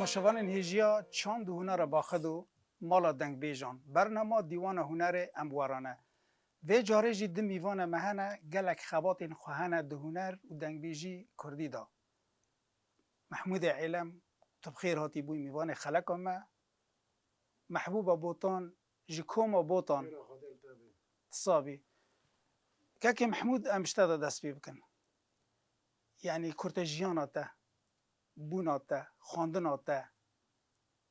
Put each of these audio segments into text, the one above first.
نمایشوان هجیا چند هنر باخدو مالا دنگ بیجان برنامه دیوان هنر اموارانه و جاره جد میوان مهنه گلک خبات خوهنه ده هنر و دنگ بیجی کردی دا محمود علم تبخیر هاتی بوی میوان خلق ما محبوب بوتان جکوم بوتان تصابی که محمود امشتاده دست بی بکن یعنی کرتجیاناته بوناته خواندناته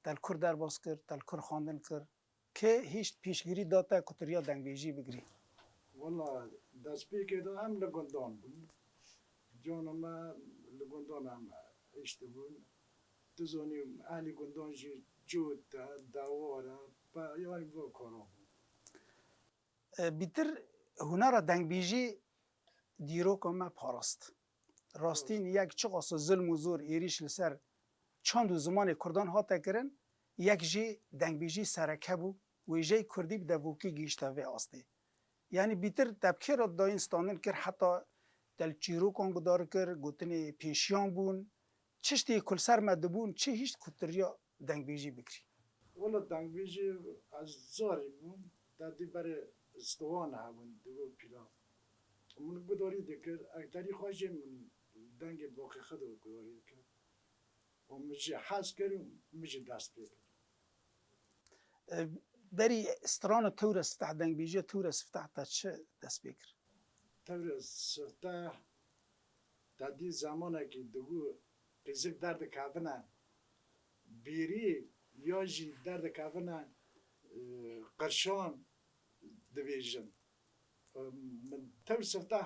دل کر در باز کرد دل کر خواندن کرد که هیچ پیشگیری داته کتریا دنگ بیجی بگیری والله دست بی که دا هم لگندان بون جان ما لگندان هم اشته بون تزانی اهلی گندان جود دواره با یعنی با کارا بیتر هنر دنگ بیجی دیرو که ما پاراست راستین یک چقاس ظلم و زور ایریش لسر چند زمان کردان هاته کرن یک جی دنگ بیجی سرکه بو و جی کردی بده وکی گیشته و آسته یعنی بیتر تبکیر دا این ستانن کر حتی دل چیرو کن گدار کر گوتنی پیشیان بون چشتی کل سر مدبون چه هیچ کتریا دنگ بیجی بکری والله دنگ بیجی از زاری بون دادی برای استوان هون دو پیلا من گداری دکر اکتری خواهی من دنگ باقی خود گداری دکر و مجی حس کریم مجی دست بکر بری استران تور استفتح دنگ بیجی تور استفتح تا چه دست بکر تور سفته دادی زمانه که دو قیزک درد کابنه بیری یا جی درد کابنه قرشان دویژن من تور سفته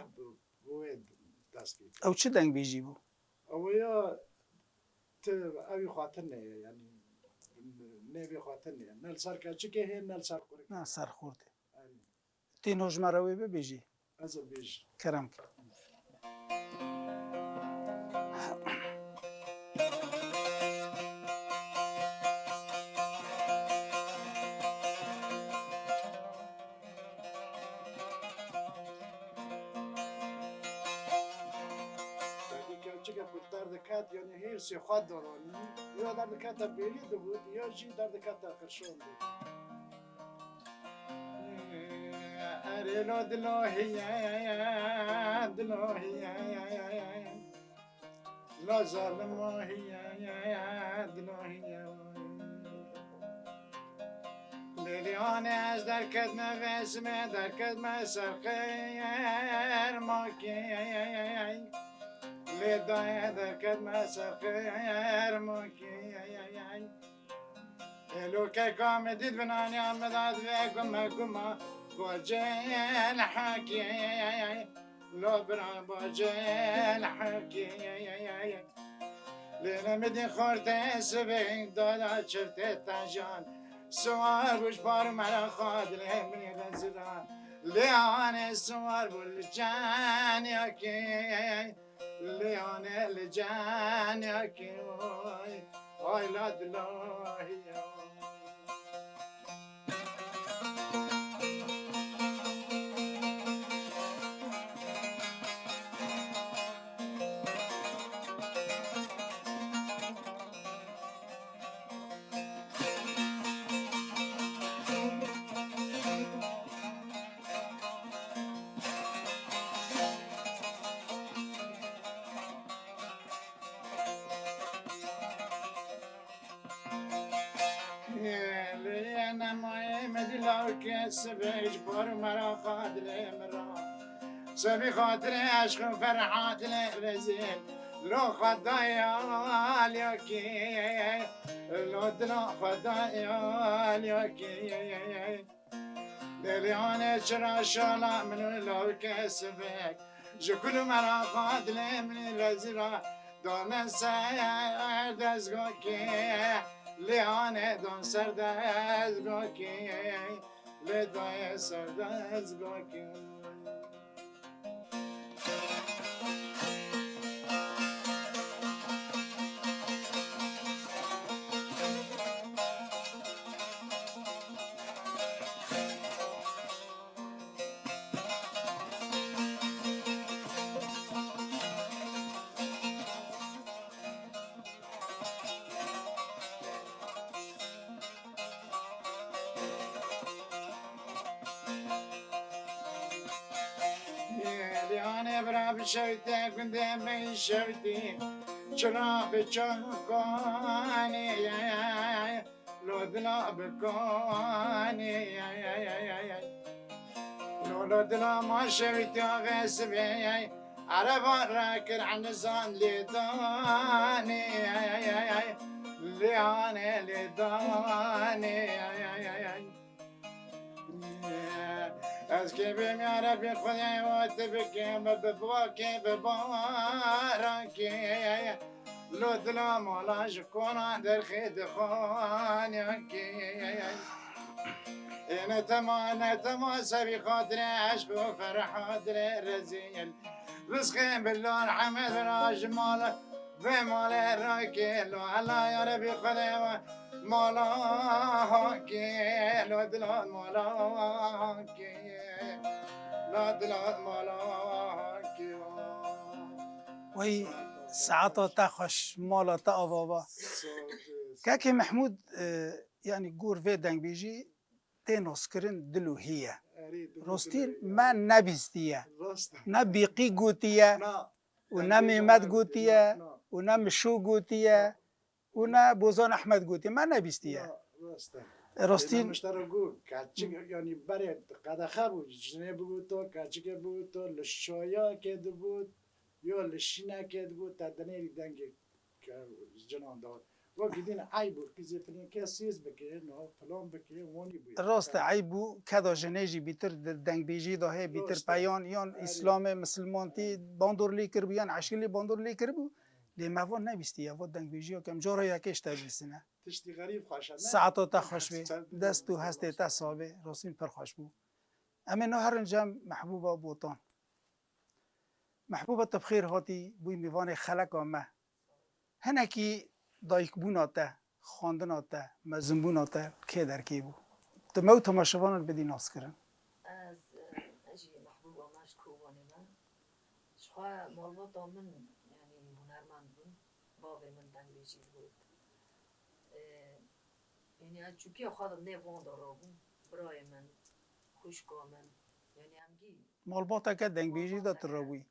بوید دست بکر او چه دنگ بیجی بو او یا اوی خاطر نه یعنی نه بی خاطر نه نل سر کچه که هی نل سر خوره نه سر خورده تین هجمروی ببیجی از بیش کرم که کچه که بود درد کت یعنی هیرسی خود دارانی یا درد کت بیری دو بود یا جی درد کت قرشان بود ارینو دلوهیه دلوهیه لا ظالموهیه دلوهیه لیلیان از درکت نوزمه درکت مسخیر ماکی لیدای درکت مسخیر ماکی الو که کام دید بنانی آمداد و گمه گمه باجل حکی لو برا باجل حکی لینا مدی خورده سبین دادا چرته تنجان سوار بوش بار مرا خواد لیمنی غزران لیان سوار بول جان یکی لیان الجان یکی آی لادلوهی لینا مای مدلاو که سبیج بار مرا خاطر مرا سبی خاطر عشق فرحات رزیل لو خدایا لیاکی لو دلا خدایا لیاکی لیلیان چرا شالا منو لو که سبیج جکل مرا خاطر من رزیلا دانه سر دزگاه که لیانه دان سردزگاه که لیدای سردزگاه که برا بشويتي كنت من شويتي چرا بچکانی لودنا بکانی لودنا ما شويتي غسبي عربا راكر عن زان لداني لياني لداني اسكي بهم يا ربي خذي وتبكي ببواكي بباركي لو ظلام ولا شكون در خيد خانيكي انا تما سبي خاطري عشق وفرح خاطري رزيل رزقي بالله الحمد راج ماله بمال راكي لو الله يا ربي خذي مالاكي لو ظلام مالاكي وی ساعتا تا خوش مالا تا آوابا که محمود یعنی گور وی دنگ بیجی تینوس کرن دلو هیه رستین من نبیستیه نه بیقی گوتیه و نه میمد گوتیه و نه مشو گوتیه و نه بوزان احمد گوتیه من نبیستیه راستین مشترک گو کچک یعنی برای قدخه بود جنه بود تو کچک بود تو لشایا کد بود یا لشینه کد بود تا دنیری دنگ جنان داد و گیدین عیب بود که زفنین که سیز بکه نه فلان بکه وانی بود راست عیب بود کدا جنیجی بیتر دنگ بیجی داهی بیتر پیان یان اسلام مسلمانتی باندور لیکر بیان عشقی باندور لیکر بود لیموان نبیستی و دنگ بیجی ها کم جارا یکیش تبیسینه تشتی غریب خوشه ساعتا تا خوش بی دست و هسته تا صابه راستین پر خوش بو اما نه هر انجام محبوبا بوتان محبوبا تبخیر هاتی بوی میوان خلق آمه هنکی دایک بوناته خواندناته مزنبوناته که در کی بو تمو تماشوانت بدی ناس کرن از اجی محبوبا ماش کوبانی من شخوا مالواتا من یعنی هنرمند بون باقی من دنگیجی بود یعنی از چوکی خودم نوان دارا بون برای من خوشگاه من یعنی همگی مالباتا که دنگ بیجی دا ترابوی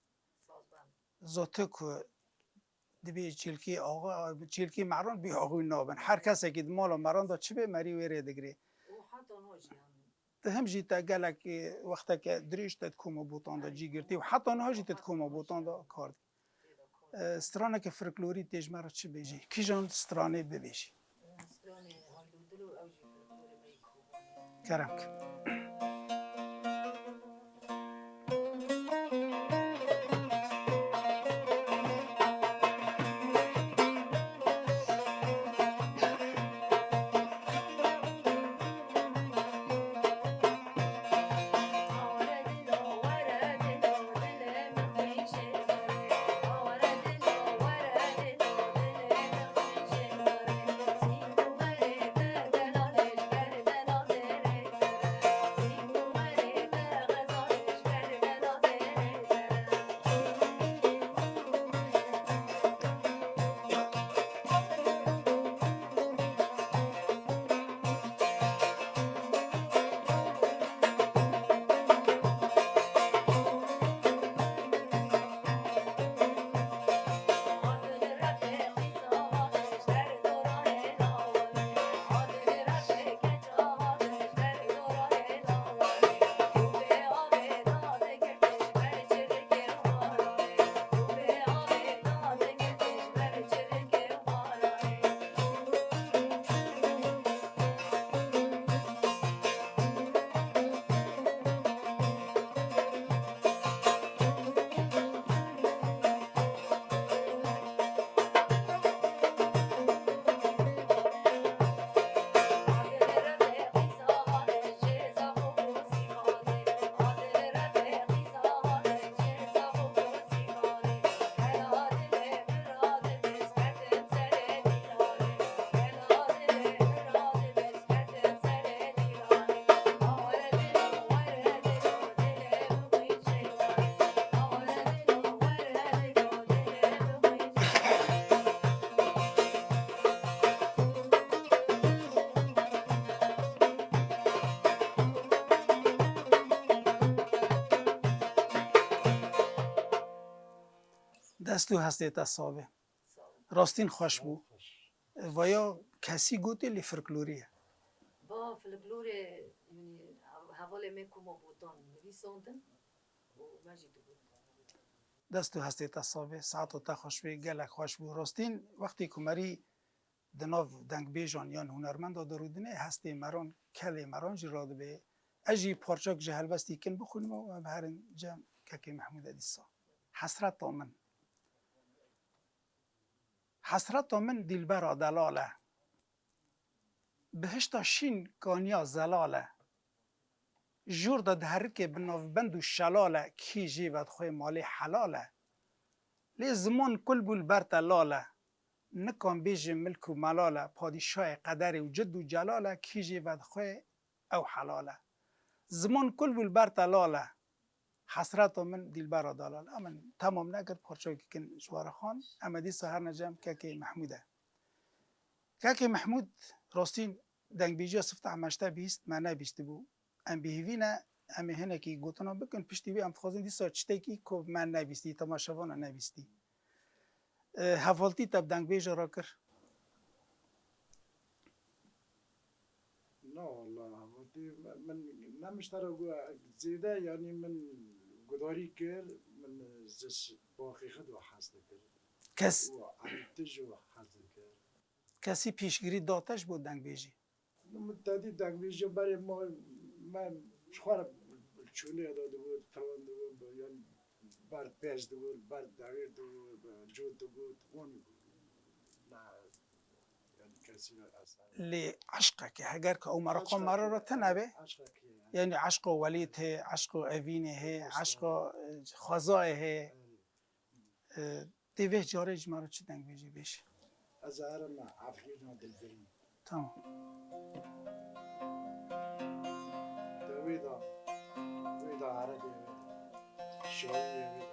زاته که دبی چیلکی آقا چیلکی مران بی آقوی نابن هر کسی که مالا مران دا چه به مری ویره دگری او حتی ناجی هم هم جیتا گلک وقتا که دریش تد کوما بوتان دا جی گرتی و حتی نه جی تد کوما بوتان دا کار استرانه که فرکلوری تیج مرا چه بیجی کی جان استرانه ببیجی استرانه هایلو دلو اوجی فرکوری می کوبانی کرم دستو هستی تصابه ساو راستین خوش بو و یا کسی گوتی لی فرکلوریه با فلکلور یعنی حواله میکم و بودن نویساندن و مجید بود دستو هستی تصابه ساعتو تا خوش بی گلک خوش بو راستین وقتی کمری دناو دنگ بیجان یان هنرمند درودنه هستی مران کلی مران جراد به اجی پارچاک جهل بستی کن بخونم و به هر جمع که محمود ادیسا حسرت من حسرت من دلبر دلاله بهشتا شین کانیا زلاله جور داد هرکه بناو بند و شلاله کی جیبت خوی مالی حلاله لی زمان کل بول برت لاله نکان بیج ملک و ملاله پادشاه قدر و جد و جلاله کی جیبت خوی او حلاله زمان کل بول برت لاله حسرت من دلبر دلاله امن تمام نکرد پارچه که کن جوار خان اما دی سهر نجم که محموده که محمود راستین دنگ بیجا سفت عمشته بیست من نبیسته بو ام بیهوینه ام هنه که گوتنا بکن پشتی بی ام تخوازن دی سا چته که که من نبیستی تماشاوانا نبیستی حوالتی تب دنگ بیجا را کر نه والله من نمشتره گو زیده یعنی من گداری کرد من زش باقی خود و حسد کرد کس و علیتج و حسد کرد کسی پیشگیری داتش بود دنگ بیجی متعدی دنگ بیجا برای ما من خواه چونه داده بود فران بود یعنی بر پیش بود بر دایر بود جود بود اون نه یعنی کسی اصلا لی عشقه که اگر که او مرقم مرا را تنبه عشق کی یعنی عشق ولیت هی عشق اوینه هی عشق خزای هی دیوه جارج مرا چی دنگ بیجی بیش از هرم عفرینا دلبری تمام دویدا عربی شوی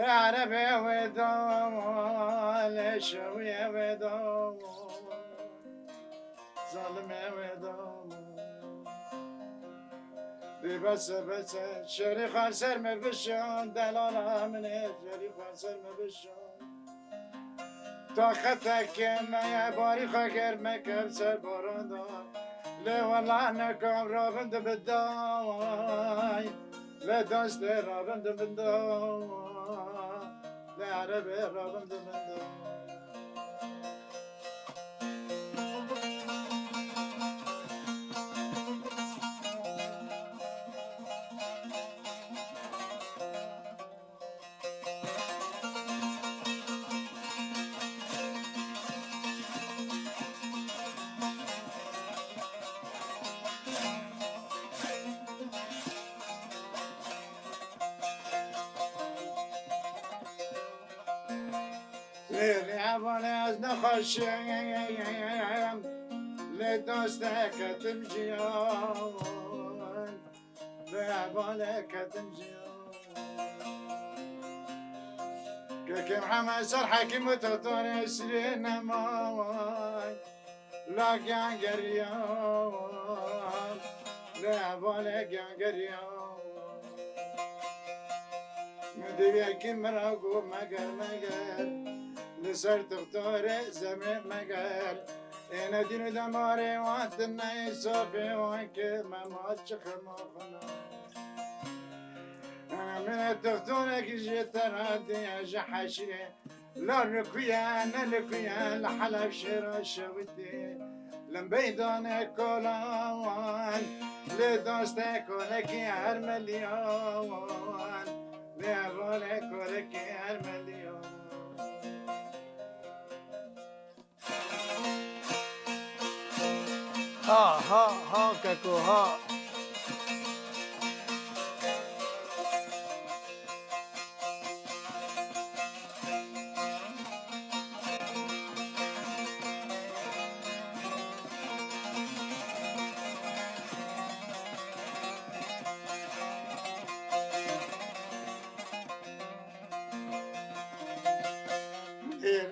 العربي ودوم الشوية ودوم ظلمة ودوم دي بس شري خسر ما بشون دلالة من شري خسر ما بشون طاقتك ما يا باري خاكر ما كبسر بارندان لي والله نكم رابند بالدواي لا دست رابند بالدواي لا عربي رابند بالدواي لعبان از نخوشیم لدستکتم جیان لعبانکتم جیان که محمد سر حکیم و تطور سری نمای لگن گریان لعبانکن گریان مدوی که مرا گو مگر لسر تختار زمین مگر این دین دماره وانت نای صافی وان که ممات چخما خنا انا من تختار که جتر عدی جحشی لا نکویا نلکویا لحلب شرا شوتی لم بیدان کلان لداست کلکی هر ملیان لعبان کلکی هر ملیان ها ککو ها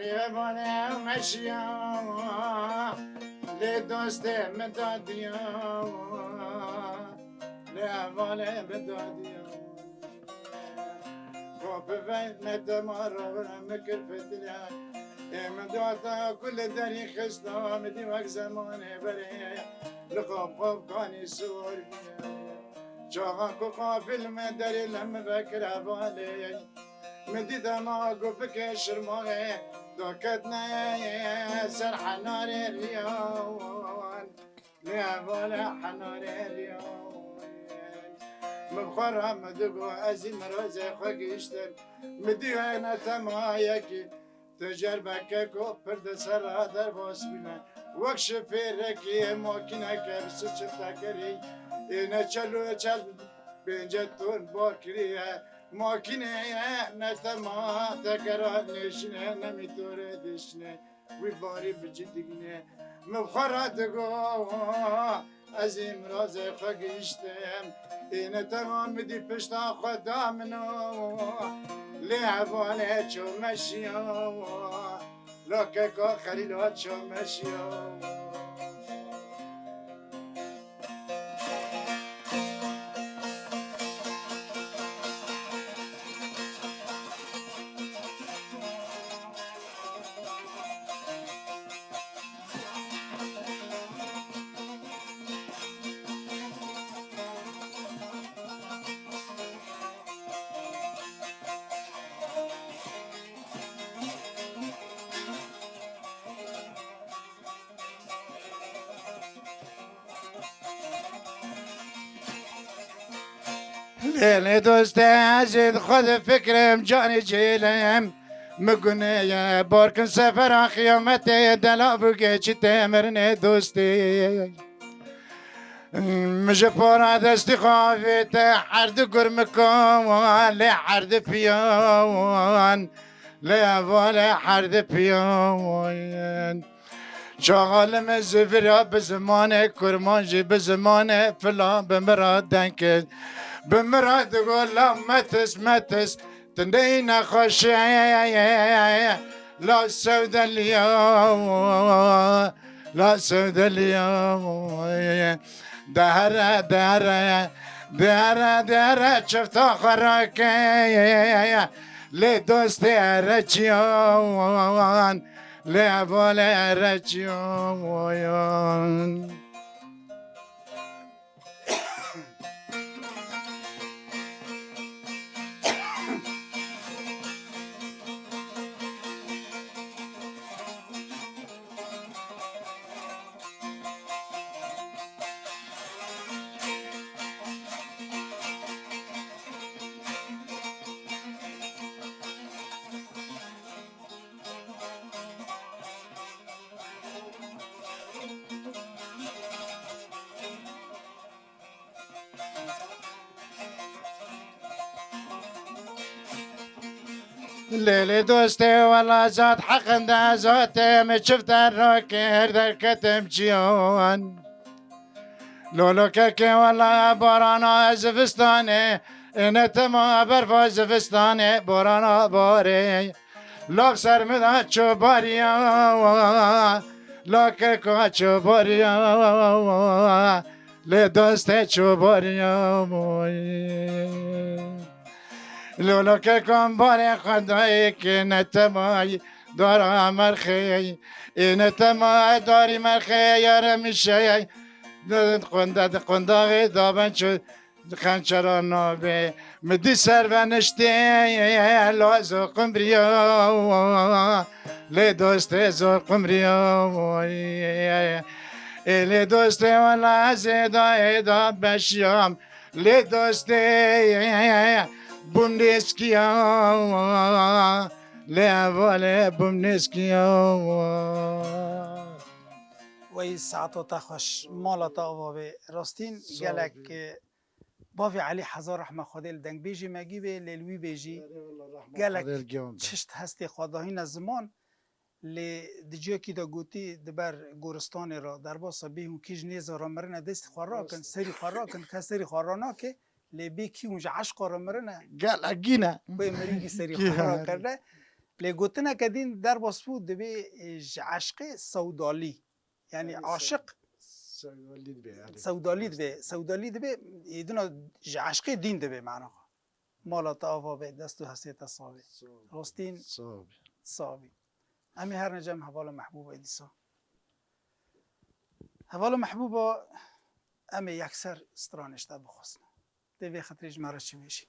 لیوانه مشیا لی دوست مدادیا لیوانه مدادیا خوب وینت مارا ورم کرفتیا مدادا كل داري خستا مدي وقت زماني بري لقب خوب كاني سور جاغا كو قابل مدري لما بكر عبالي مدي دماغو بك شرماغي دوكتنا سرح ناري ريان لعبالي حناري ريان مبخرة مدقو أزي مرازي خوكيشتر مدي انا تمايكي تجربه کو پرد سر در باس بینه وکش فیرکی ماکینه که بسو چفته کری اینه چلو چل بینجه تون باکریه ماکینه نتما تکرار نشینه نمیتوره دشنه وی باری بچی دیگنه مبخرات گو از این راز خگیشتم اینه تمام دی پشتا خدا منو لعبانه چو مشیو لکه خلیلا چو مشیو لیل دوست عزیز خود فکرم جان جیلم مگونه یا بارکن سفر قیامت دلا بگه چی تمرن دوستی مجه پارا دستی خوابیت حرد گرم کن لی حرد پیان لی اول حرد پیان شغالم زفرا بزمان کرمانجی بزمان فلان بمراد دنکل بمراد قول متس تندين خشي لا سود اليوم لا سود اليوم دهر شفت اخرك لدوستي رجيون لابولي رجيون ليلي دوستي والله زاد حق دا زوتي ما شفت الروكير در كتم جيون لولو كاكي والله بارانا زفستاني انتما برفا زفستاني بارانا باري لاب سر مدا چو باريا لاككو چو باريا لي دوستي چو باريا لولو که کن بار خدایی که نتمای دارم مرخی این نتمای داری مرخی یار میشه قنداغی دابن شد خنچران نابه مدی سر و نشتی لازو قمریا لی دوست زور قمریا لی دوست والا زیدا بشیام لی دوست بومنسكيا لا ولا بومنسكيا وی ساعتو تخوش مالا تا و راستین گلک باوی علی هزار رحمه خودل دنگ بیجی مگی به لیلوی بیجی گلک چشت هستی خداهین از زمان لی دجا کی دا گوتی دبر گورستان را در با سبی اون کیج نیزا را مرنه دست خوراکن سری خوراکن که سری خورانا که لی بی کی اونجا عشق را مرنه قال اگینه به مریگی سری خورا کرده لی گوتنه که دین در باسپو دبی عشق سودالی یعنی عاشق سودالی دبی ایدونا عشق دین دبی معنا مالا تاوا به دستو حسیت صابی راستین صابی امی هر نجم حوال محبوب ایدیسا حوال محبوبا امی یکسر استرانشتا بخواستن دوی خطریج مرا چی میشی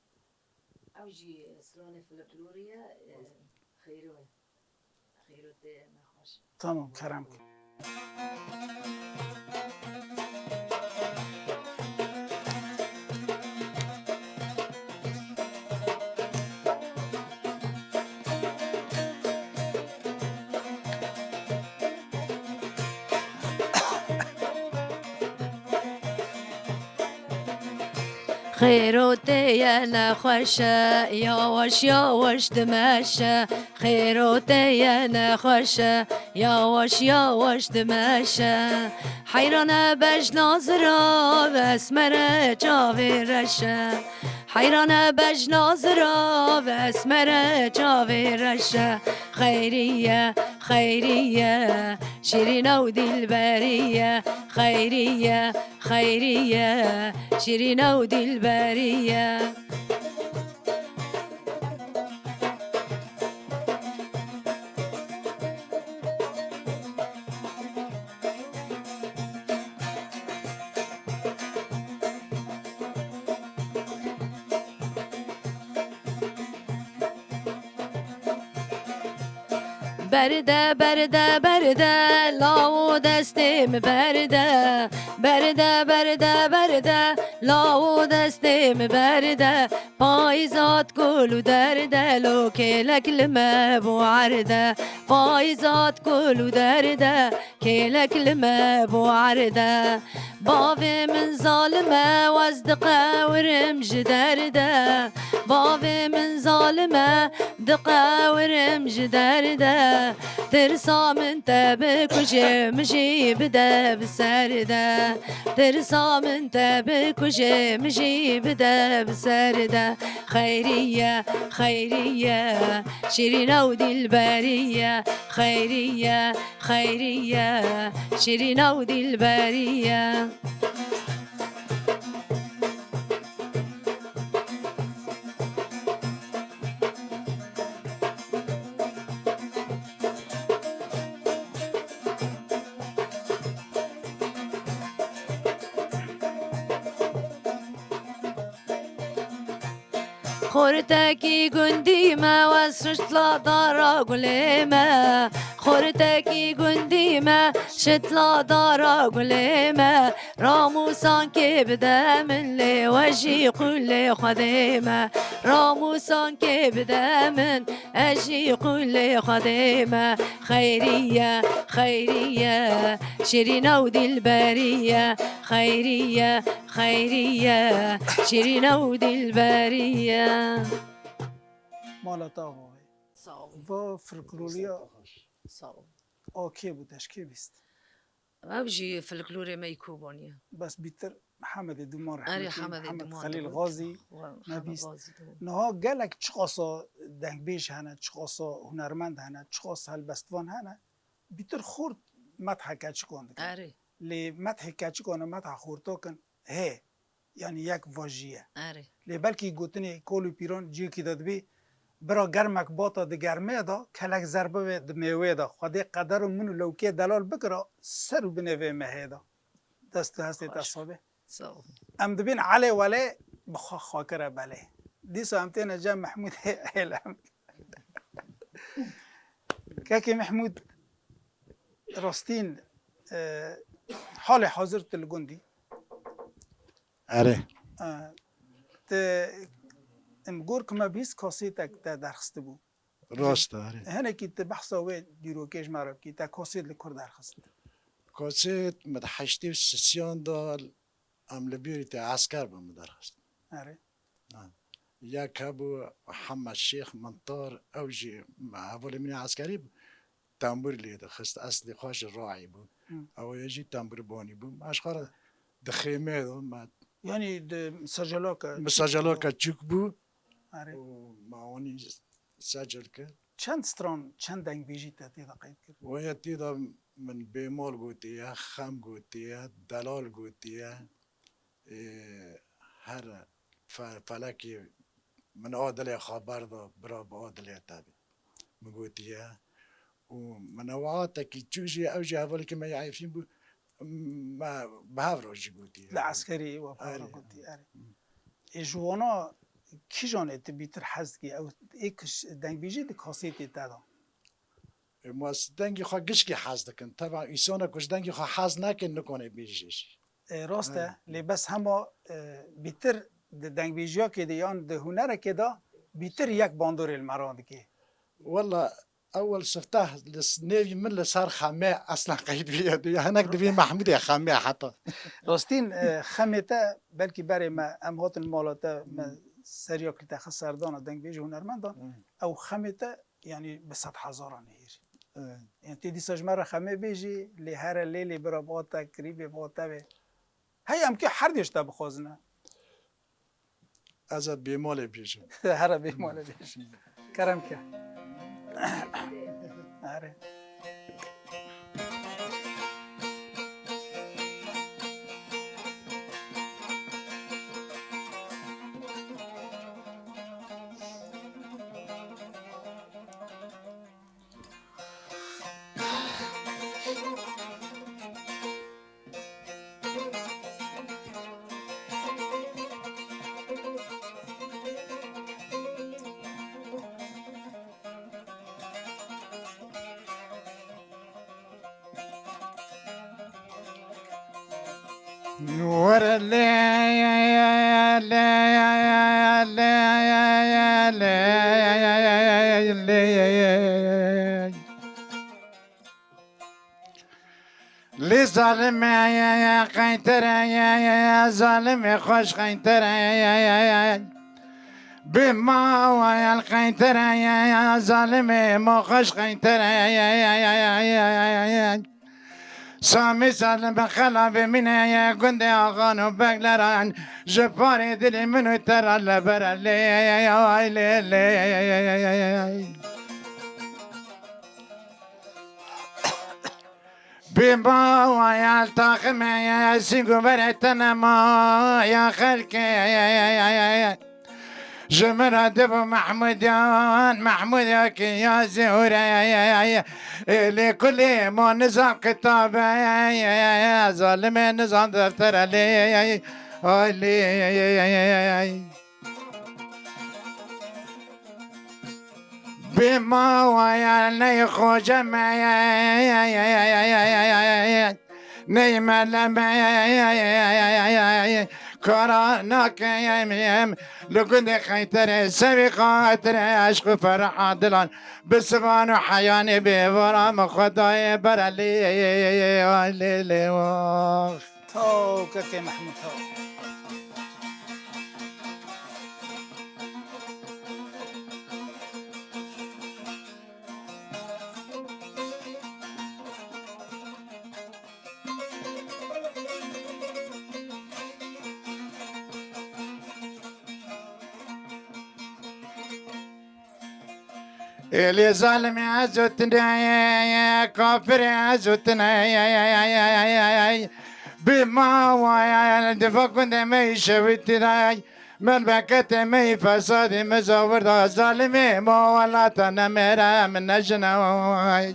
اوجي سلاني فلكلوريا خيرو ده نخوش تمام کرم کن خيروتي يا نخوشة يا وش دمشة خيروتي يا نخوشة يا وش دمشة حيرانة باش ناظرة بس مرة جاوي رشة حيرانة باش ناظرة بس مرة جاوي رشة خيرية شيرينة ودلبرية خيرية شيرينة ودلبرية برده لاو دستیم برده لاو دستیم برده پایزات گلو درده لو کلک لمه بو عرده پایزات گلو درده کلک لمه بو عرده باوی من ظالمه وازدقه ورمج درده باوی من ظالمه دقه ورمج درده ترسا من تبکشه مشی بده بسرده ترسا من تبکشه مشی بده بسرده خیریه شیرینه و دلبریه خیریه شیرینه و دلبریه خورتکی گندیمه و شتلا دارا گلیمه خورتکی گندیمه شتلا دارا گلیمه راموسان که بده من لی وجی قول خدیمه راموسان که بده من اجی قول خدیمه خیریه شیرینه و دلبریه خیریه شیرینه و دلبریه مالا تاوا و فرکلوریا آکی بودش کی بیست اوجي فلكلوري ما يكوبونيا بس بیتر محمد دومان اري رحمتی محمد خلیل غازی نبیست نها گلک چقاسا دنگ بیش هنه چقاسا هنرمند هنه چقاسا هلبستوان هنه بیتر خورد مدح کچ کنده اري لی مدح کچ کنه مدح خورتا کن هی یعنی یک واژیه اري لی بلکی گوتنی کولو پیران جی کی داد بی برا گرمک باتا ده گرمه دا کلک ضربه ده میوه دا خواده قدر منو لوکی دلال بکرا سر بنوه مهه دا دست هستی تصابه ام دبین علی ولی بخوا خاکره بله دیسو امتین جام محمود علم که محمود راستین حال حاضر تلگوندی اره امگور که ما بیست کاسی تک درخسته بود راست اره هنه کی بحثا و دیروکش مرا کی تا کاسی لکر درخست کاسه مدحشتی و سسیان دال عمل بیوری عسکر بمدرخست آره یک ابو محمد شیخ منطار اوجی اول من عسکری تنبور لیده خست اصلی خواش راعی بود او یجی تنبور بانی بود اشخار دخیمه دو یعنی مسجلا که چوک بود آره و معانی سجل کرد چند ستران چند دنگ بیجی تا تیدا قید کرد وهي تيدا من بيمول قوتية خام قوتية دلال قوتية هر فلكي من عادل خبر دا برا بعادل تابي مقوتية ومنوعاتك تشوجي أوجي هذول كما يعرفين ما بهافروجي قوتية لعسكري و پارا گوتی اره جوانا کی جانه بیتر حزد کی او ایکش دنگ بیجی دی کاسیتی تادا ماس دنگي خو قشكي حاز دكن طبعا إنسانا كوش دنگي خو حاز ناكن نكونه بيجيش راسته لی بس هما بیتر دنگ بیجیا که دیان ده هنره که دا بیتر یک باندور المراند که والله أول شفتاه نيفي من اللي صار خامع أصلا قيد بيدي هناك دبي محمود يا خامع حتى راستین خمیته بلکه برای ما امهات المالاته ما سریا کلتا خسردان دنگ بیج هنرمندان او خمیته یعنی به 100,000 نهیر يعني تدي سجمرة خمي بيجي لهر الليل برا باتا قريب باتا به هي امكي حردش تا بخوزنا أزاد بيمال بيجي هر بيمال بيجي كرم كه آره نور لي ظالم يا قيتر يا ظالم خوش قيتر بما ويا القيتر يا ظالم ما خوش قيتر سامي سالم خلاب من يا قندي اغانو بقلران جباري دلي منو ترى لبر لي بما ويا الطاقم يا سيقو برتنا ما يا خلقي جمرة دبو محمود يا زهورة لكل ما نظام كتاب يا ظالم نظام دفتر لي بما ويا نيخو جمع نيمة لما كوراناك يم لقد خيتر سبي خاطر عشق فرح دلان بسبان وحياني بورام خداي برلي لي واخ تو كاكي محمود تو اللي ظالم عزوتنا يا كافر عزوتنا يا بما ويا الدفاع كنت ما يشوتنا من بكت ما يفسد مزور ذا ظالم ما ولا تنمر من نجنا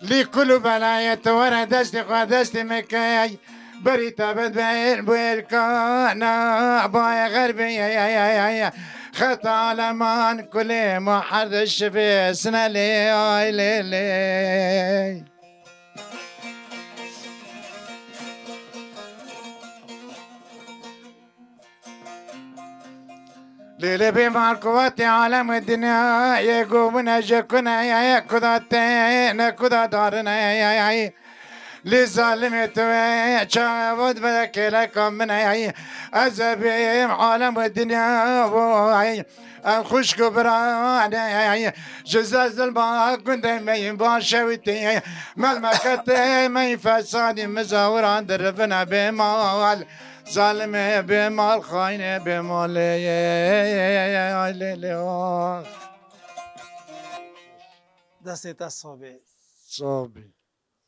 لكل بلايا تورا دستي قدستي مكاي بريتا بدبير بويركانا باي غربي يا خطا لمان كل ما حرش في سنة لي ليلي بمار قواتي عالم الدنيا يقومنا جكنا يا كداتين كدا دارنا يا لظالم توي شاود بدك لكم من هي أزبيم عالم الدنيا وهي الخش كبران جزاز الباق كنت ما يباشوتي مال ما كنت ما يفساد مزوران دربنا بمال ظالمه به مال خاینه به مال لیلی دست تصابه صابی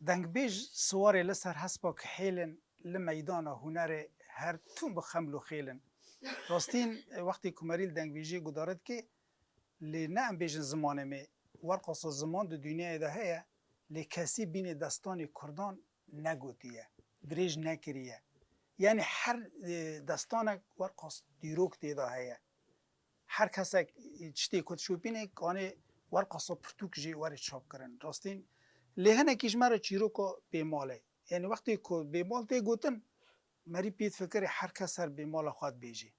دنگ بیج سوار لسر حسبا که حیلن لمیدان هنر هر تون بخملو خیلن راستین وقتی کمریل دنگ بیجی گدارد که لی نه ام بیجن زمانه می ورقص زمان دو دنیا ده هیا لی کسی بین دستان کردان نگوتیه دریج نکریه یعنی هر دستان ورقص دیروک دیده هیا هر کسی چتی کد شو بینه کانه ورقص پرتوک جی وارد چاپ کرن راستین لهنه کیش مرا چیروکو بیماله یعنی وقتی که بیمال تی گوتن مری پیت فکر هر کس سر بیمال خود بیجی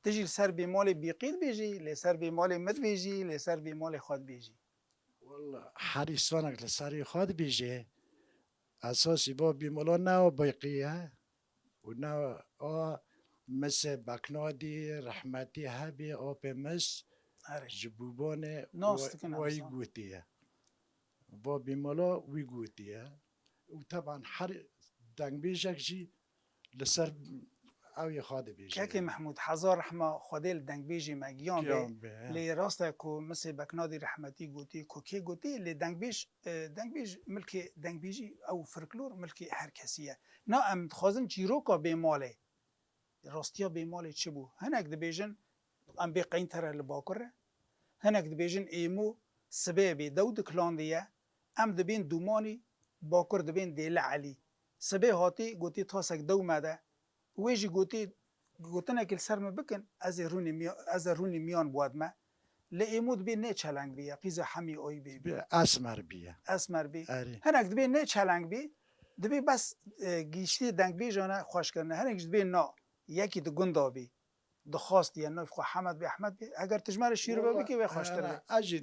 تجی سر بیمال بیقیل بیجی لی سر بیمال مد بیجی لی سر بیمال خود بیجی والله حریصانك لساري خاد بيجي اساسي با بيمولا ناو بيقيه وناو مس بكنادي رحمتي هبي او بمس آره جبوبانه ناست کنم ويقوتيه با بيمولا ويقوتيه وطبعا حر دنگ بيجك جي لسر او يخاد بيجي که محمود هزار رحمه خودل دنگ بیجی مگیان به لی راسته کو مثل بکنادی رحمتی گوتی کوکی گوتی لی دنگ بیج ملک دنگ بیجی او فرکلور ملک هر کسیه نه ام خوازن چیروکا بیماله راستیا بیماله چه بو هنک دبیجن ام بی قین تره لباکره هنک دبیجن ایمو سببی دود کلاندیه ام دبین دومانی باکر دبین دیل علی سبه هاتی گوتی تاسک دو مده ویجی گوتنه که سر بکن از رونی میان بود ما لیمود بی نه چلنگ بی قیز همی اوی بی اسمر بيه اسمر بی اري هنک دبی نه چلنگ بی دبی بس گیشتی دنگ بی جانه خوش کرنه هنک دبی نه یکی دو گندا بی دخواست یا نه خو حمد بی احمد بی اگر تجمر شیر بی که بی خوشتر بی اجي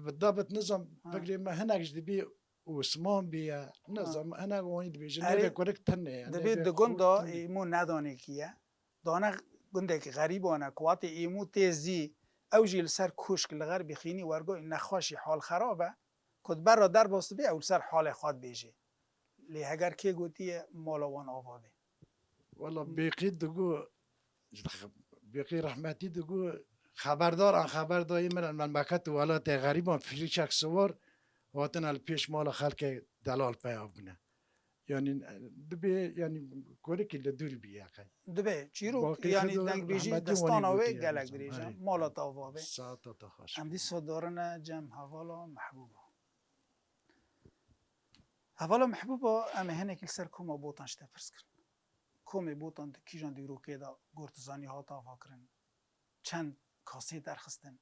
بالضبط نظام بقري ما هناك دبي وسمان بيه نظام انا وين دبي أري. جنبي كوريك تنه دبی دو گندا ایمو ندانه کیه دانه گنده که غریبانه قوات ایمو تیزی او جیل سر کوشک لغر بخینی ورگو نخواشی حال خرابه کد بر را در باست بی اول سر حال خود بیجی لی اگر که گوتی مالوان آوابه والله بيقي دقو بيقي رحمتي دقو خبردار عن خبر داي من المملكت ولات غريبا في شك سوار واتن البيش مال خلق دلال بيابنا يعني دبي يعني كوريك اللي دول بيه اخي دبی چیرو باقی یعنی خدا دنگ بیجی رحمتی دستان وانی آوه گوتی گلک انسان. دریجم آره. مالات آوابه ساعتا تخش ام دی صدارن جم حوالا محبوبا حوالا محبوبا ام هنه کل سر کوما بوتان شته پرس کرن کومی بوتان ده کیجان دی روکه دا گرتزانی ها تافا کرن چند کاسه درخستن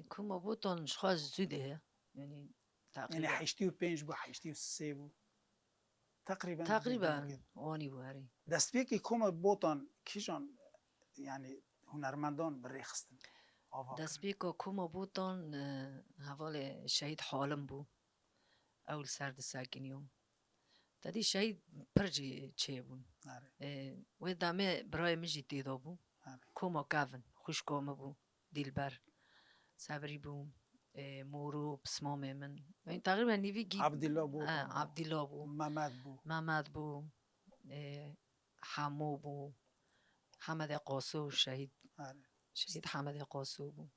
كوما بوتون شخاص زوده يعني یعنی تقريبا 85 بو 83 بو تقریبا تقريبا واني بوهري دستپی که کوما بوتان کیجان یعنی هنرمندان بریخستن آوا کرن. دسبيكو كوما بوتون هوال شهيد حالم بو اول سرد ساكنيوم تدي شهيد برجي چه بون آره. و دامه برای مجي تيدو بو آره. كوما كافن خوش كوما بو ديلبر صبري بو مورو بسمام من يعني تقريبا نيفي جي عبدالله بو عبدالله بو محمد بو محمد بو حمو بو حمد قاسو شهيد آره. شهيد حمد قاسو بو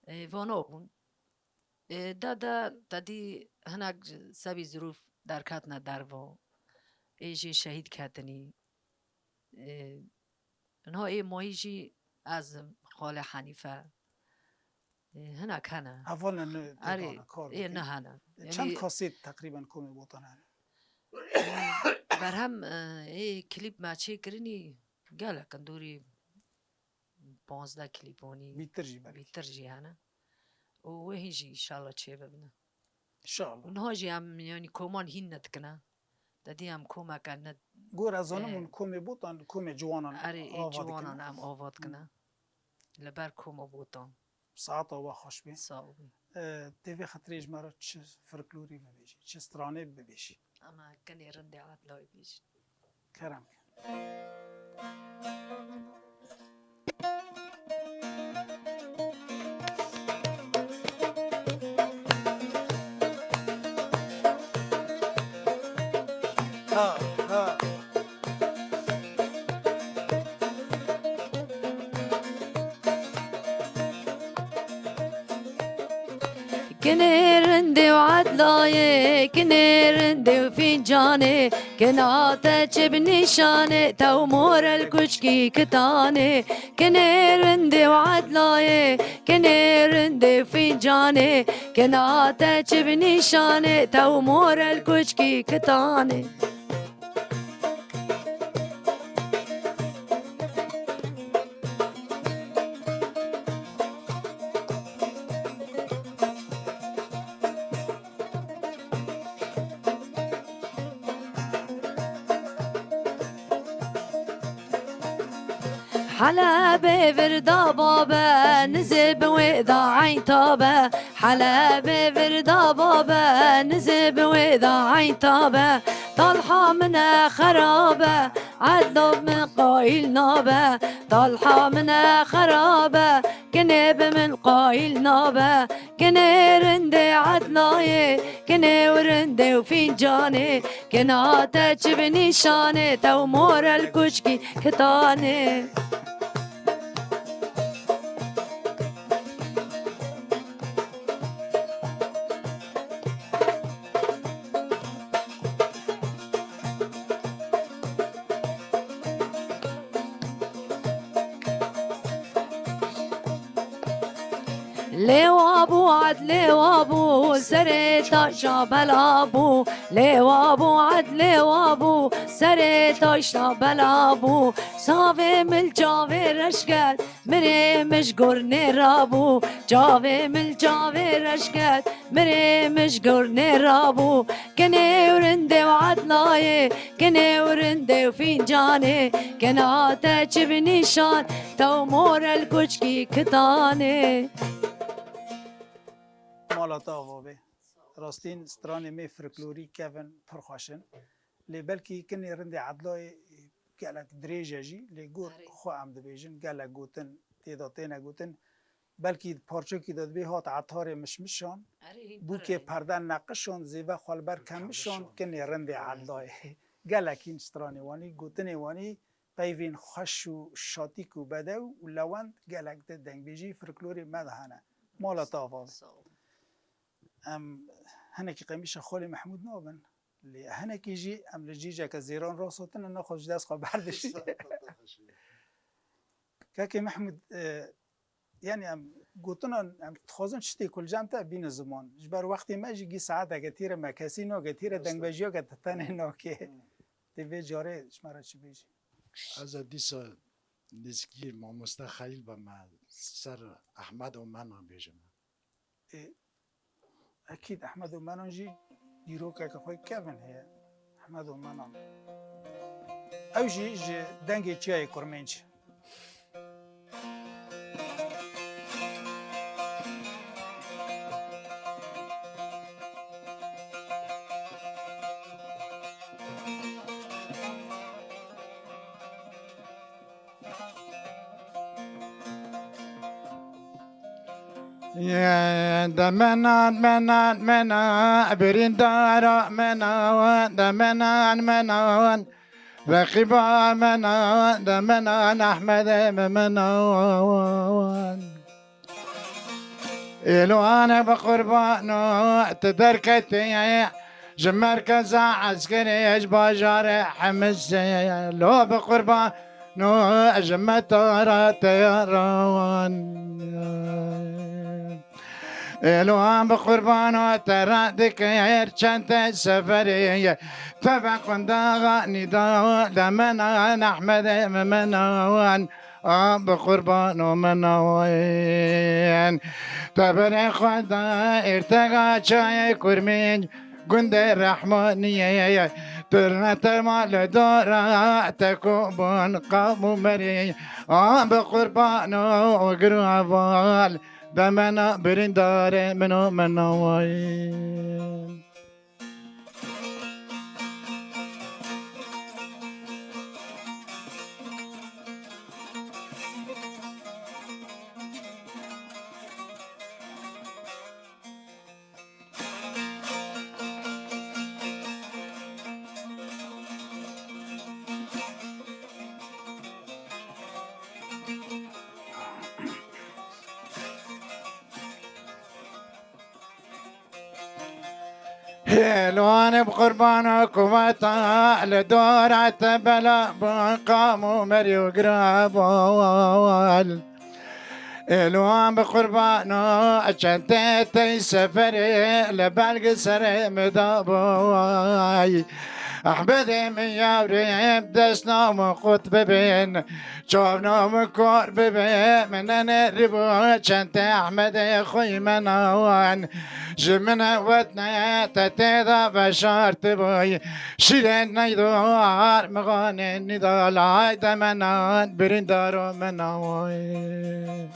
وانا بون دادی هناك سبی ظروف درکتنا دروا ایجی شهید کردنی انها ای ماهیجی از خال حنیفه هناك هنا اولا نه اری دیدانه کار ای بکن. نه هنا چند کاسه تقریبا کومی بوتان هنه بر هم ای کلیپ ماچه کرنی گله کندوری 15 کلیپونی بیتر جی بلی بیتر جی هنا و هیجی انشالله چه ببینه انشاءالله اونها جی هم یعنی کمان هین ندکنه دادی هم کمک ند گور از آنمون کومی بوتان کومی جوانان اری ای آواد جوانان کنه هم آواد کنه لبر کم بودن ساعت آوا خوش بین صاحبی تیوی خطریج مرا چه فرکلوری ببیشی چه سترانه ببیشی اما کنی رنده عاد لای بیش کرم كنيرندي وعدلاي كنيرندي وفنجاني كناتا بنشاني تومور الكشكي كتاني كنيرندي وعدلاي كنيرندي وفنجاني كناتا بنشاني تومور الكشكي كتاني حلبي فردا بابا نزب وإذا عين طابة حلبي فردا بابا نزب وإذا عين طابة طلحة من خرابة عدلب من قايل نابة طلحة من خرابة كنب من قايل نابة كني رندي عدلاي كني ورندي وفنجاني كناتك بنشاني تومور الكشكي كتاني لوابو عد لوابو سريتا شابل ابو لوابو عد لوابو سريتا شابل ابو صافي من جاوي رشقت مري مشقور نرابو جاوي من جاوي رشقت مري مشقور نرابو كني ورندي وعدلاي كني ورندي وفنجاني كناتك بنشان تومور الكشكي كتاني مالاتا آوابه راستین ستران می فرکلوری کهون پرخواشن لی بلکی کنی رندی عدلای گلک دریجه جی لی گور خو هم دبیجن گلک گوتن تیداته نگوتن بلکی پارچه کی داد بی هات عطار مشمشان بو که پردن نقشان زیبه خالبر کمشان کنی رندی عدلای گلک این سترانی وانی گوتن وانی پیوین خوش و شاتیک و بده و لوند گلک ده دنگ بیجی فرکلوری مدهنه مالاتا آوابه هنکی قمیش خالی محمود نابن لی هنکی جی لجیجه که زیران راستن نه خوش دست خو بردش که محمود یعنی گوتن تخوزن چتی کل جمع بین زمان جبر وقتی ماجی گی ساعت اگه تیر مکسی نو اگه تیر دنگ بجی اگه تنه نو که دیوی جاره شماره چی بیجی از دیسا نزگی ما مستخیل با من سر احمد و من هم بیجم اكيد احمد ومانونجي ديروكا كخوي كيفن هي احمد ومانون اوجي دنجي تشاي كورمينش يا دمنا برين دارا منا دمنا رقيبا منا دمنا أحمد منا إلو أنا بقربانو تدركتي جمر كذا عسكري باجار حمس لو بقربانو جمت طيران الوان بقربانو ترى ذكر كانت سفرية تبع داغا نداء دمنا نحمد منوان بقربانو منوان تبرع خدا ارتقى شاي كرمين قند الرحمانية ترنت مال دورا تكوبون قاموا مري بقربانو وقربان دمنا برندار منو منوين هلوان بقربان كواتا لدورة بلا بقامو مريو قرابال الوان بقربانو أشنتي سفري لبلق سري مدابوي أحبدي من يوريم دسنا مقوت ببين شوفنا مكور ببين من أنا ربو شنتي أحمدي خوي منوان جمنا وطنا تتيدا بشار تبوي شيرين نيدوار مغاني نضال عايد منان برندارو منوي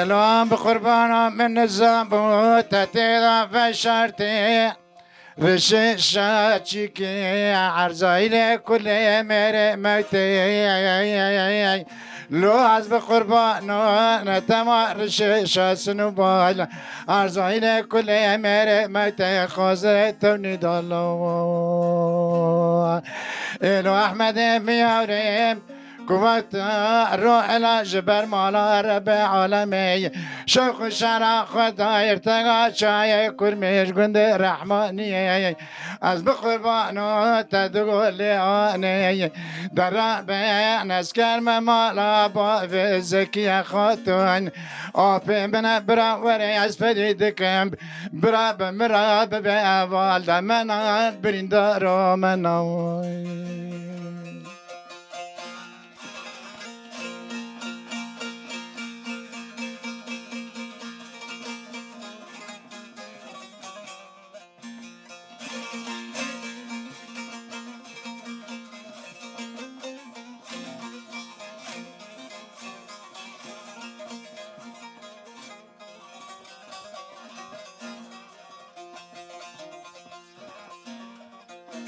لو بقربانه من الزنبوت تتيضا فشرتي رشاشاتي عرزايلي كل مري موتي لو عز بقربانه نتما رشاشا سنوبال عرزايلي كل مري موتي خزرتوني دالو لو احمد ميوريم قوات الروح إلى جبر مالا رب عالمي شوق شرع خداير تقا شاي كرميش قند رحماني از بقربانو تدقل لي در بين اسكر مالا باب زكية خاتون آفي من برا وري از فريدكم برا بمرا بأوال دمنا برندارو منوي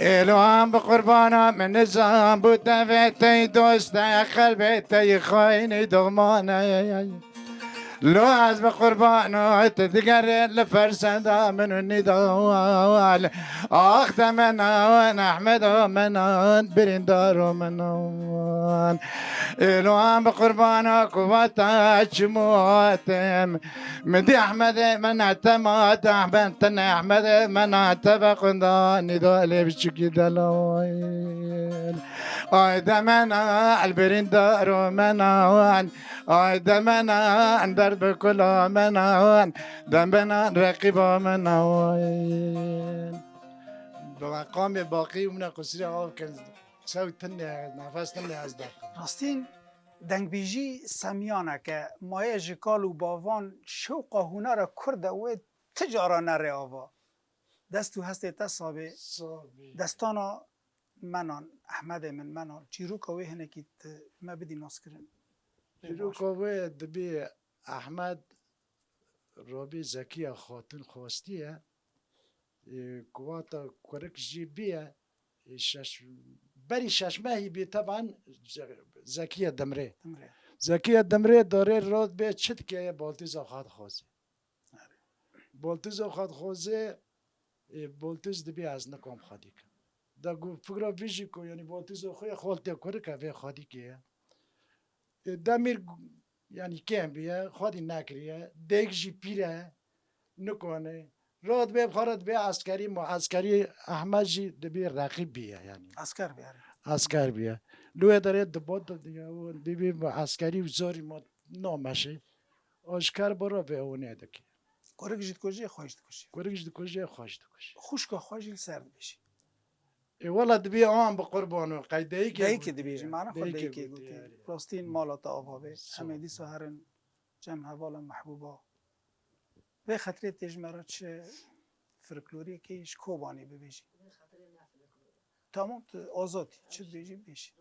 الوان بقربانا من الزام بوتفتي دوست قلبتي خايني دغماني لو از بقربانا تتقرر لفرسدا من الندوال اخت منان احمد منان برندار منان الوان بقربانا قواتا شموتم مدي احمد من اعتماد احمد احمد من اعتبق ندالي بشكي دلوين ايدا منا البرندار منان ايدا منا درب كل منان دمنا رقيب منان بمقام باقي ومن قصري آقا كان سوي تني نفس تني از داخل راستین دنگبیجی سمیانه که مایه جکال و باوان شوق هنر کرد و تجارا نره آوا دستو هسته تصابه دستانا منان احمد من منان چیرو کوه هنکیت ما بدی ناس کرن چیرو کوه دبی احمد رابی زکی خاتون خواستیه قواتا کرک جیبیه بری شش ماهی بی طبعا زکی دمره زکی دمره داره راد به چت که بالتیز آخاد خوزه بالتیز آخاد خوزه بالتیز دبی از نکام خادی کن دا گو فکر ویژی کو یعنی بالتیز آخوی خالتی کنه که وی خادی که دمیر یعنی کم بیه خادی نکریه دیگ جی پیره نکنه راد به خارد به عسکری معسکری احمد جی دبی رقیب بیه یعنی عسکر بیاره عسکر بیه لوی داره دباد دیگه و دبی عسکری وزاری ما نامشه آشکار برا به اونه دکی کرک جید کجی خواهشت کشی کرک جید کجی خواهشت کشی خوشکا خواهشی سرد بشی والا دبی آن بقربانو قیدهی که دهی که دبیجی معنا خود دهی که گوتی راستین مالا آوابه همه دی سهرن جمع حوالا محبوبا به خطر تجمرا چه فرکلوری که ایش کوبانی ببیجی تمام آزادی چه بیجی بیشی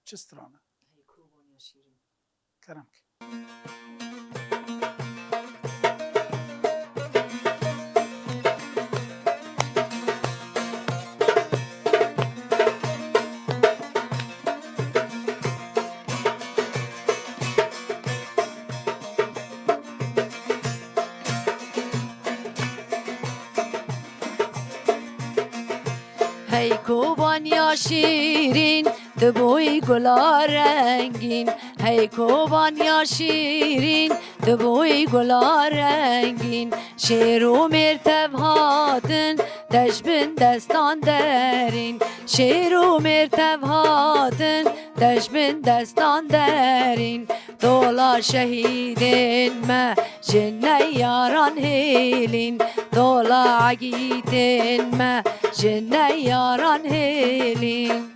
چه سترانه کرم که هی کوبان یا شیرین دبوی گلا رنگین هی کوبان یا شیرین دبوی گلا رنگین شیر و مرتب هاتن دشبن دستان درین شیر و مرتب هاتن دشبن دستان درین دولا شهیدین ما جنه یاران هیلین دولا عقیدین ما جنه یاران هیلین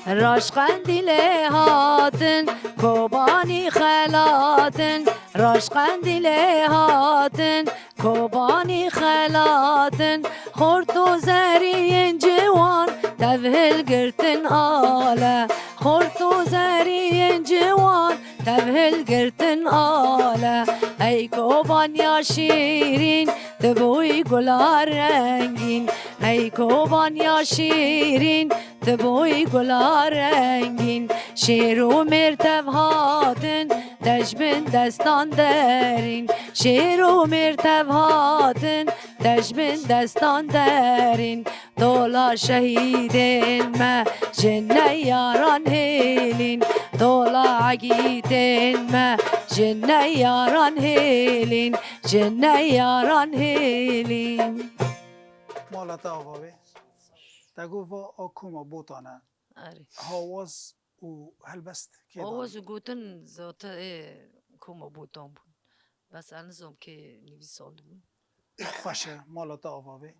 راشقندی هاتن کوبانی خلاتن راشقندی هاتن کوبانی خلاتن خورد و زرین جوان تفهل گرتن آله خورد و زرین جوان تفهل گرتن آله ای کوبان یا شیرین دبوی گلا رنگین ای کوبان یا شیرین دبوی گلا رنگین شیر و مرتب هاتن دشبن دستان درین شیر و مرتب هاتن دشبن دستان درین دولا شهیدین ما جنه یاران هیلین دولا عقیدین ما جنه یاران هیلین جنه یاران هیلین مالتا آواوه تگو و آکوما بوتانه آره هاواز و هلبست که آواز گوتن ذات کوما بوتان بود بس انزم که نویسال بود خوشه مالتا آواوه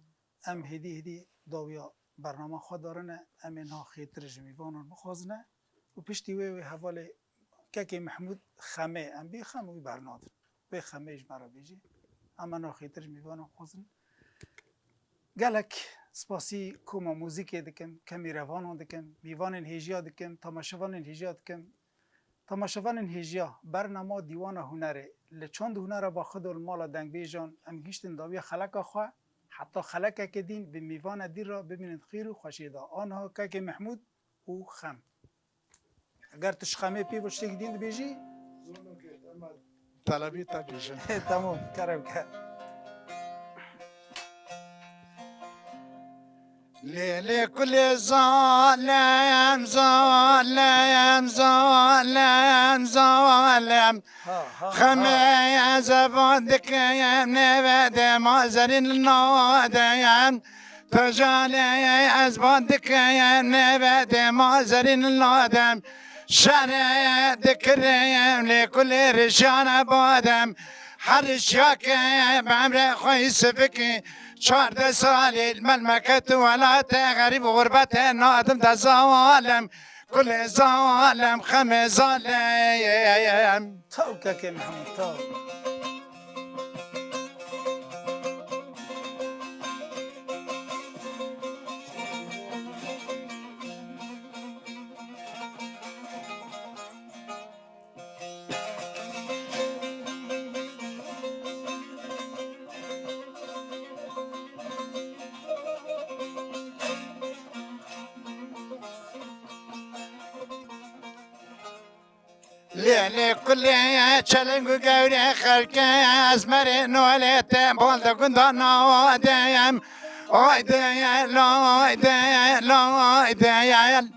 ام هدی داویا برنامه خود دارنه ام اینها خیتر جمیوانان بخوازنه و پشتی وی حواله که محمود خمه ام بی خمه وی برنادر بی خمه اجمرا بیجی اما نا خیتر جمیوانان خوازن گلک سپاسی کوما موزیک دکم کمی روانان دکم میوان هیجیا دکم تماشاوان هیجیا دکم تماشاوان هیجیا برنامه دیوان هنره لچند هنره با خود المال دنگ بیجان ام گیشتن داوی خلق خوا حتی خلق که دین به میوان دیر را ببینید خیر و خوشیده آنها که محمود او خم اگر تش خمه پی بچه دین بیجی طلبی تا بیشن تمام کرم کرد لیلی کل ظالم ظالم ظالم ظالم خمه زبان دکیم نوید مازرین نادیم تجالی از بادکیم نوید مازرین نادیم شرع دکریم لکل رشان بادم هر شاکه بامر خوی سفکی 14 سالی المملكة ولا غريب غربة نادم ده ظالم كل ظالم خم ظالم تاو که محمود تاو ليلي كل چلنگ گوری خلق از مرین ولت بالد گندانا دیم آی دیل آی دیل آی دیل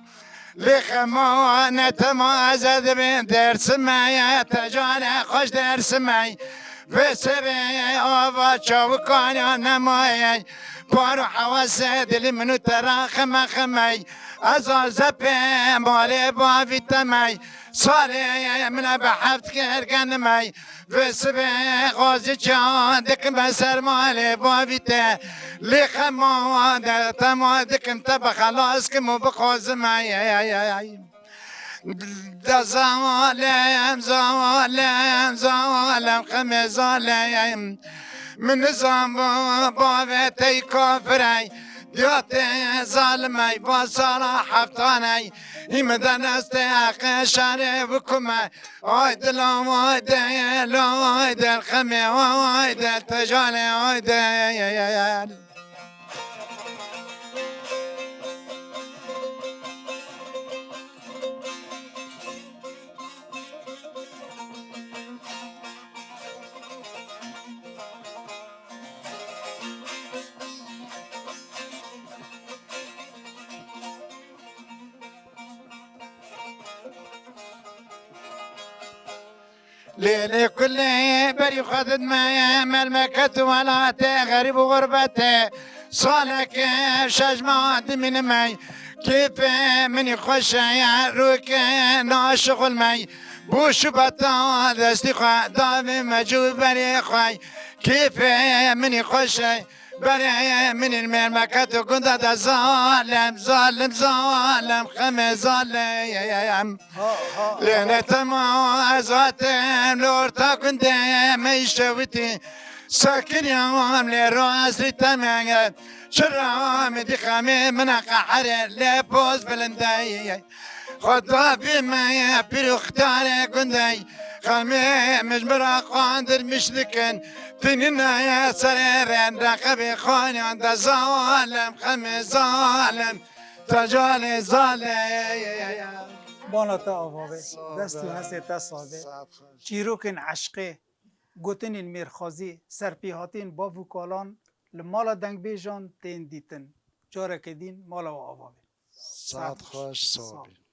لخمانت ما زد بین درس می تجان خوش درس می بسری آوا چاوکان نمایی بارو حواس دل منو تراخم خمی از زپی مالی با ویتمی سالی من بحفت کرگن می بسری غازی چان دکم بسر مالی با ویته لخمان تما دکم تب خلاص کمو بخوز می ده ظالم ظالم ظالم خم ظالم من نظام باوتی کافری دیات ظالمی با سالا حفتانی ایمدن است اقشاره بکمه آی دلم آی دل آی دل خمه آی دل تجانه آی دل ليلي كل بري خذت ما ملمكت ولا غريب غربته صالك شجمات من ماي كيف من يخش يا روك ناشغل ماي بوش بطا دستي خا دام مجوب بري خاي كيف من يخش بري من الملمكت وكنت ظالم ظالم ظالم خم ظالم لعنتم ازاتم لورتا كندم يشوتي ساكن يوم لراس تمام شرام دي خامي من قحر لبوز بلنداي خدا بما بيرو اختار كنداي خامي مجبر قادر مشلكن فينا يا سريرن رقبي خاني عند ظالم خم ظالم تجال ظالم بانا تا آواوه دستو هسته تا ساده چیروکن عشقه گوتنین میرخازی سرپیهاتین با وکالان لمالا دنگ بیجان تین دیتن جاره که دین مالا و آواوه ساعت خوش صبح